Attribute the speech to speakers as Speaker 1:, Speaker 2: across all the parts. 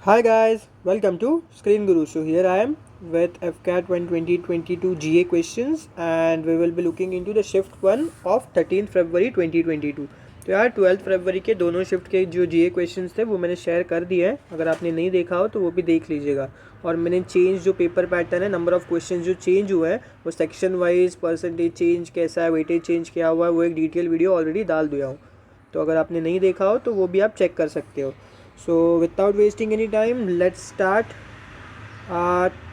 Speaker 1: Hi guys, welcome to Screen Guru. So here I am with FCAT 2022 GA questions and we will be looking into the shift 1 of 13th February 2022. तो यार 12th फरवरी के दोनों shift के जो जीए questions थे वो मैंने share कर दिए हैं. अगर आपने नहीं देखा हो तो वो भी देख लीजिएगा. और मैंने चेंज जो पेपर पैटर्न है, नंबर ऑफ क्वेश्चन जो चेंज हुआ है वो सेक्शन वाइज परसेंटेज चेंज कैसा है, वेटेज चेंज क्या हुआ है, वो एक डिटेल वीडियो ऑलरेडी डाल दिया हूँ. तो अगर आपने नहीं देखा हो तो वो भी आप चेक कर सकते हो. So without wasting any time, let's start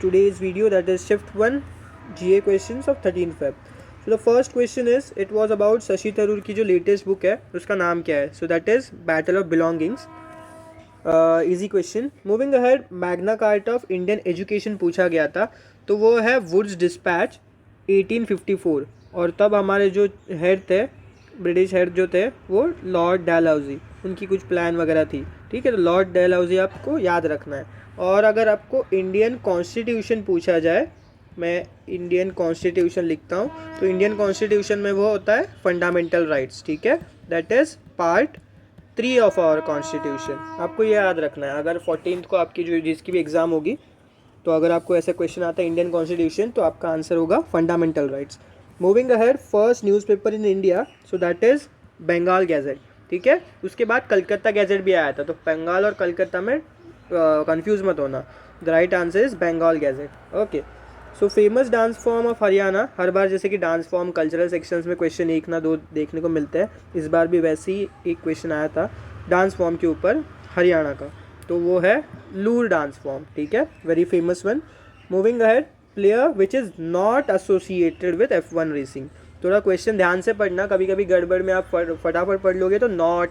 Speaker 1: today's video, that is shift 1 GA questions of 13th Feb. So the first question is, it was about Shashi Tharoor की जो latest book है उसका नाम क्या है. So that is Battle of Belongings. Easy question. Moving ahead, Magna Carta of Indian Education पूछा गया था, तो वो है Wood's Dispatch 1854. और तब हमारे जो हेड थे, ब्रिटिश हेड जो थे, वो लॉर्ड डलहौजी, उनकी कुछ प्लान वगैरह थी. ठीक है, तो लॉर्ड डलहौजी आपको याद रखना है. और अगर आपको इंडियन कॉन्स्टिट्यूशन पूछा जाए, मैं इंडियन कॉन्स्टिट्यूशन लिखता हूँ, तो इंडियन कॉन्स्टिट्यूशन में वो होता है फंडामेंटल राइट्स. ठीक है, that is part 3 of our constitution. आपको ये याद रखना है. अगर 14th को आपकी जो जिसकी भी एग्ज़ाम होगी, तो अगर आपको ऐसा क्वेश्चन आता है इंडियन कॉन्स्टिट्यूशन, तो आपका आंसर होगा fundamental rights. Moving ahead, first newspaper in India, so that is Bengal gazette. ठीक है, उसके बाद कलकत्ता गैजेट भी आया था, तो बंगाल और कलकत्ता में कंफ्यूज मत होना. The right answer is Bengal gazette. Okay, so famous dance form of Haryana. हर बार जैसे कि डांस फॉर्म कल्चरल सेक्शंस में क्वेश्चन 1 ना 2 देखने को मिलते हैं, इस बार भी वैसे ही एक क्वेश्चन आया था डांस फॉर्म के ऊपर हरियाणा का, तो वो है लूर डांस फॉर्म. ठीक है, very famous one. Moving ahead, player which is not associated with F1 racing. थोड़ा क्वेश्चन ध्यान से पढ़ना, कभी कभी गड़बड़ में आप फटाफट पढ़ लोगे तो नॉट,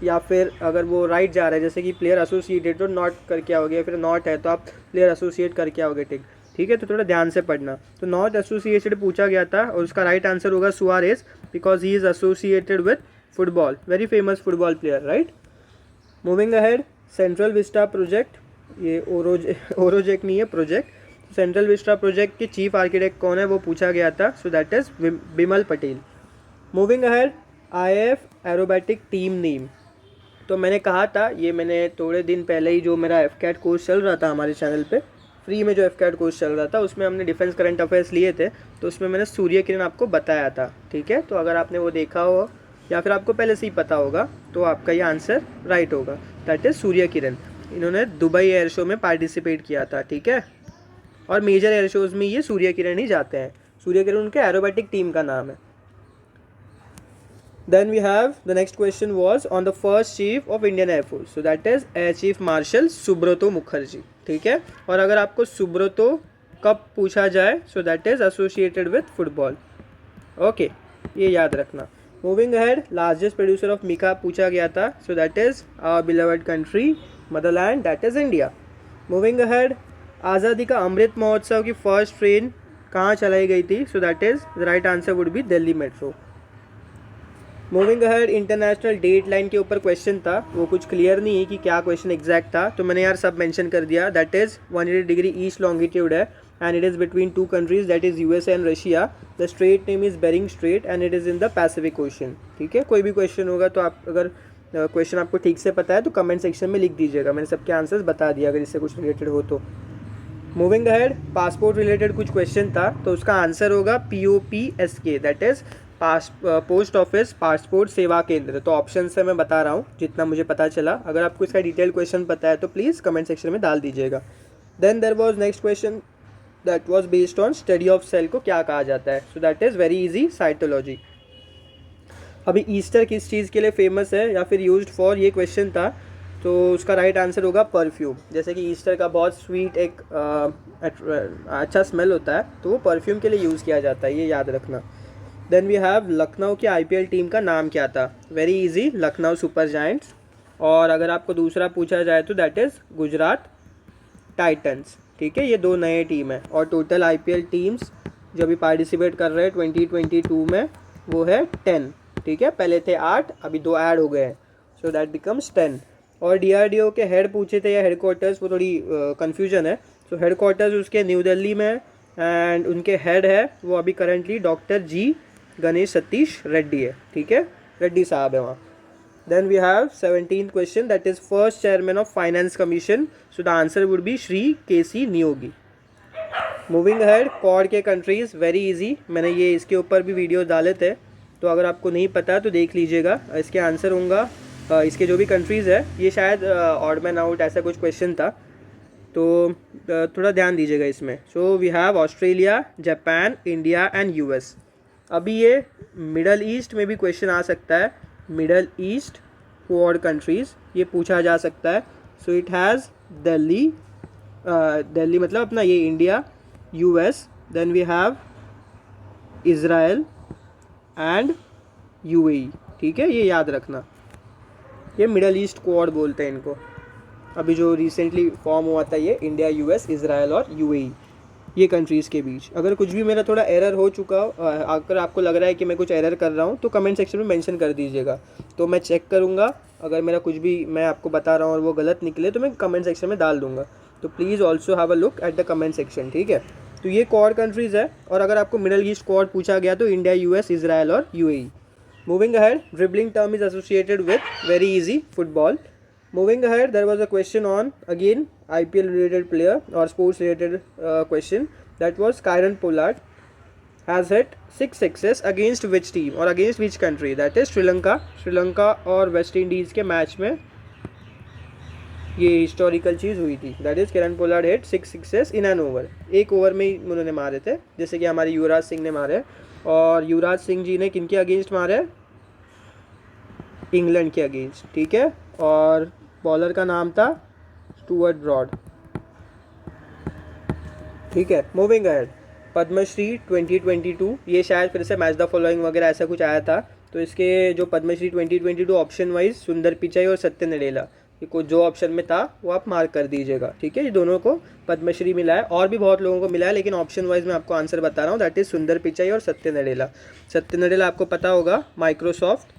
Speaker 1: या फिर अगर वो राइट जा रहा है जैसे कि प्लेयर एसोसिएटेड तो नॉट करके आओगे, या फिर नॉट है तो आप प्लेयर एसोसिएट करके आओगे. ठीक है, तो थोड़ा ध्यान से पढ़ना. तो नॉट एसोसिएटेड पूछा गया था और उसका राइट आंसर होगा Suarez, because he is associated with football, very famous football player. Right. Moving ahead, central Vista project, ये ओरोजेक नहीं है, प्रोजेक्ट. सेंट्रल विस्टा प्रोजेक्ट के चीफ आर्किटेक्ट कौन है वो पूछा गया था, so that is Bimal Patel. Moving ahead, IAF aerobatic team name. तो मैंने कहा था, ये मैंने थोड़े दिन पहले ही जो मेरा एफकैट कोर्स चल रहा था हमारे चैनल पे, फ्री में जो एफकैट कोर्स चल रहा था, उसमें हमने डिफेंस करंट अफेयर्स लिए थे, तो उसमें मैंने सूर्य किरण आपको बताया था. ठीक है, तो अगर आपने वो देखा हो या फिर आपको पहले से ही पता होगा तो आपका ये आंसर राइट होगा. That is Surya Kiran. इन्होंने दुबई एयर शो में पार्टिसिपेट किया था. ठीक है, और मेजर एयर शोज़ में ये सूर्य किरण ही जाते हैं. सूर्य किरण उनके एरोबैटिक टीम का नाम है. Then we have the next question was on the first chief of Indian air force, so that is air chief marshal Subroto Mukherjee. ठीक है, और अगर आपको सुब्रतो कब पूछा जाए, so that is associated with football. Okay, ये याद रखना. Moving ahead, largest producer of mica पूछा गया था, so that is our beloved country, motherland, that is India. Moving ahead, आज़ादी का अमृत महोत्सव की फर्स्ट ट्रेन कहाँ चलाई गई थी, so that is the right answer would be Delhi metro. Moving ahead, international date line के ऊपर क्वेश्चन था, वो कुछ क्लियर नहीं है कि क्या क्वेश्चन एग्जैक्ट था, तो मैंने यार सब मेंशन कर दिया. That is 180 degree east longitude है and it is between 2 countries, that is USA and Russia. The strait name is Bering strait and it is in the Pacific Ocean. ठीक है, कोई भी क्वेश्चन होगा तो आप अगर क्वेश्चन आपको ठीक से पता है तो कमेंट सेक्शन में लिख दीजिएगा. मैंने सबके आंसर्स बता दिया अगर इससे कुछ रिलेटेड हो तो. मूविंग अहेड, पासपोर्ट रिलेटेड कुछ क्वेश्चन था, तो उसका आंसर होगा POPSK, that is post office passport सेवा केंद्र. तो ऑप्शन से मैं बता रहा हूँ जितना मुझे पता चला. अगर आपको इसका डिटेल क्वेश्चन पता है तो प्लीज़ कमेंट सेक्शन में डाल दीजिएगा. Then there was next question that was based on study of cell को क्या कहा जाता है, so that is very easy, cytology. अभी ईस्टर किस चीज़ के लिए फेमस है या फिर यूज्ड फॉर, ये क्वेश्चन था, तो उसका राइट आंसर होगा परफ्यूम. जैसे कि ईस्टर का बहुत स्वीट एक अच्छा स्मेल होता है, तो वो परफ्यूम के लिए यूज़ किया जाता है, ये याद रखना. देन वी हैव लखनऊ की IPL टीम का नाम क्या था. Very easy, Lucknow super giants. और अगर आपको दूसरा पूछा जाए तो दैट इज़ गुजरात टाइटन्स. ठीक है, ये 2 नए टीम है और टोटल IPL टीम्स जो अभी पार्टिसिपेट कर रहे हैं 2022 में वो है 10. ठीक है, पहले थे 8, अभी 2 ऐड हो गए हैं, सो दैट बिकम्स 10. और DRDO के हेड पूछे थे या हेडक्वार्टर्स, वो थोड़ी कन्फ्यूजन है. सो हेडक्वार्टर्स उसके न्यू दिल्ली में एंड उनके हेड है वो अभी currently doctor G Ganesh Satish Reddy है. ठीक है, रेड्डी साहब है वहाँ. Then we have 17th question, that is first chairman of finance commission. So the answer would be Shri KC Niyogi. Moving ahead, quad के कंट्रीज़ वेरी इजी, मैंने ये इसके ऊपर भी वीडियो डाले थे, तो अगर आपको नहीं पता तो देख लीजिएगा. इसके आंसर होगा इसके जो भी कंट्रीज़ है, ये शायद ऑड मैन आउट ऐसा कुछ क्वेश्चन था, तो थोड़ा ध्यान दीजिएगा इसमें. So we have Australia, Japan, India and US. अभी ये मिडल ईस्ट में भी क्वेश्चन आ सकता है, मिडल ईस्ट क्वाड कंट्रीज़ ये पूछा जा सकता है. So it has Delhi, Delhi मतलब अपना ये India, US, then we have Israel and UAE. ठीक है, ये याद रखना, ये मिडल ईस्ट क्वाड बोलते हैं इनको. अभी जो रिसेंटली फॉर्म हुआ था ये इंडिया, US, इज़राइल और UAE, ये कंट्रीज़ के बीच. अगर कुछ भी मेरा थोड़ा एरर हो चुका हो, अगर आपको लग रहा है कि मैं कुछ एरर कर रहा हूँ तो कमेंट सेक्शन में मेंशन कर दीजिएगा, तो मैं चेक करूँगा. अगर मेरा कुछ भी मैं आपको बता रहा हूँ और वो गलत निकले तो मैं कमेंट सेक्शन में डाल दूँगा. तो please also have a look at the comment section. ठीक है, तो ये क्वाड कंट्रीज़ है. और अगर आपको मिडल ईस्ट क्वाड पूछा गया तो इंडिया, US, इज़राइल और UAE. Moving ahead, dribbling term is associated with very easy football. Moving ahead, there was a question on again IPL related player or sports related question, that was Kieron Pollard has hit 6 sixes against which team or against which country, that is Sri Lanka और West Indies के match में ये historical चीज़ हुई थी. That is Kieron Pollard hit 6 sixes in an over. एक over में ही उन्होंने मारे थे, जैसे कि हमारे युवराज सिंह ने मारे. और युवराज सिंह जी ने किनके अगेंस्ट मारे? इंग्लैंड के अगेंस्ट. ठीक है, और बॉलर का नाम था स्टुअर्ट ब्रॉड. ठीक है, मूविंग अहेड, पद्मश्री 2022, ये शायद फिर से मैच द फॉलोइंग वगैरह ऐसा कुछ आया था, तो इसके जो पद्मश्री 2022 ऑप्शन वाइज सुंदर पिचाई और सत्य नडेला, ये को जो ऑप्शन में था वो आप मार्क कर दीजिएगा. ठीक है, ये दोनों को पद्मश्री मिला है, और भी बहुत लोगों को मिला है, लेकिन ऑप्शन वाइज मैं आपको आंसर बता रहा हूँ. दैट इज़ सुंदर पिचाई और सत्य नडेला. सत्य नडेला आपको पता होगा माइक्रोसॉफ्ट,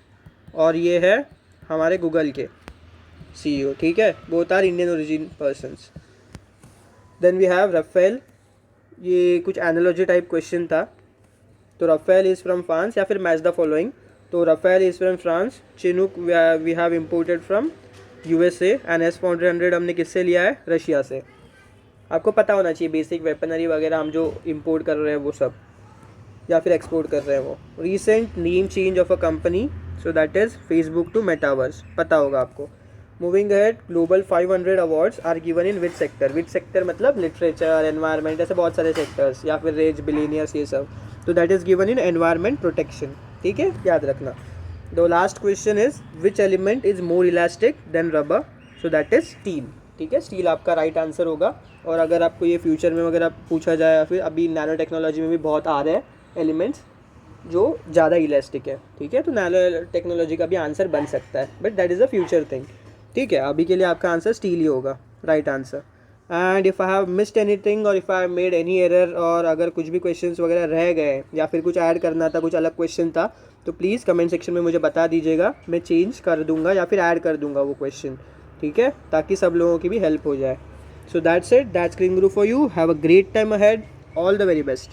Speaker 1: और ये है हमारे गूगल के CEO. ठीक है, both are Indian origin persons. Then we have Rafale, ये कुछ एनालॉजी टाइप क्वेश्चन था. तो राफेल इज़ फ्रॉम फ्रांस या फिर मैच द फॉलोइंग. तो Rafale is from France. Chinook we have imported from USA and S-400 हमने किससे लिया है? रशिया से. आपको पता होना चाहिए बेसिक वेपनरी वगैरह हम जो इम्पोर्ट कर रहे हैं वो सब, या फिर एक्सपोर्ट कर रहे हैं वो. Recent name change of a company, so that is Facebook to metaverse, पता होगा आपको. Moving ahead, global 500 awards are given in which sector. Which sector मतलब लिटरेचर, एनवायरनमेंट, ऐसे बहुत सारे सेक्टर्स, या फिर रेज, बिलीनियर्स, ये सब. तो that is given in environment protection. ठीक है, याद रखना. The last question is which element is more elastic than rubber. So that is steel. ठीक है, स्टील आपका राइट आंसर होगा. और अगर आपको ये फ्यूचर में वगैरह पूछा जाए, या फिर अभी नैनो टेक्नोलॉजी में भी बहुत आ रहे हैं एलिमेंट्स जो ज़्यादा इलास्टिक है. ठीक है, तो नैनो टेक्नोलॉजी का भी आंसर बन सकता है, but that is a future thing. ठीक है, अभी के लिए आपका आंसर स्टील ही होगा, right answer. And if I have missed anything और if I have made any error, और अगर कुछ भी क्वेश्चंस वगैरह रह गए या फिर कुछ ऐड करना था, कुछ अलग क्वेश्चन था, तो प्लीज़ कमेंट सेक्शन में मुझे बता दीजिएगा, मैं चेंज कर दूंगा या फिर ऐड कर दूंगा वो क्वेश्चन. ठीक है, ताकि सब लोगों की भी हेल्प हो जाए. So that's it, that's Screen Guru for you. Have a great time ahead. All the very best.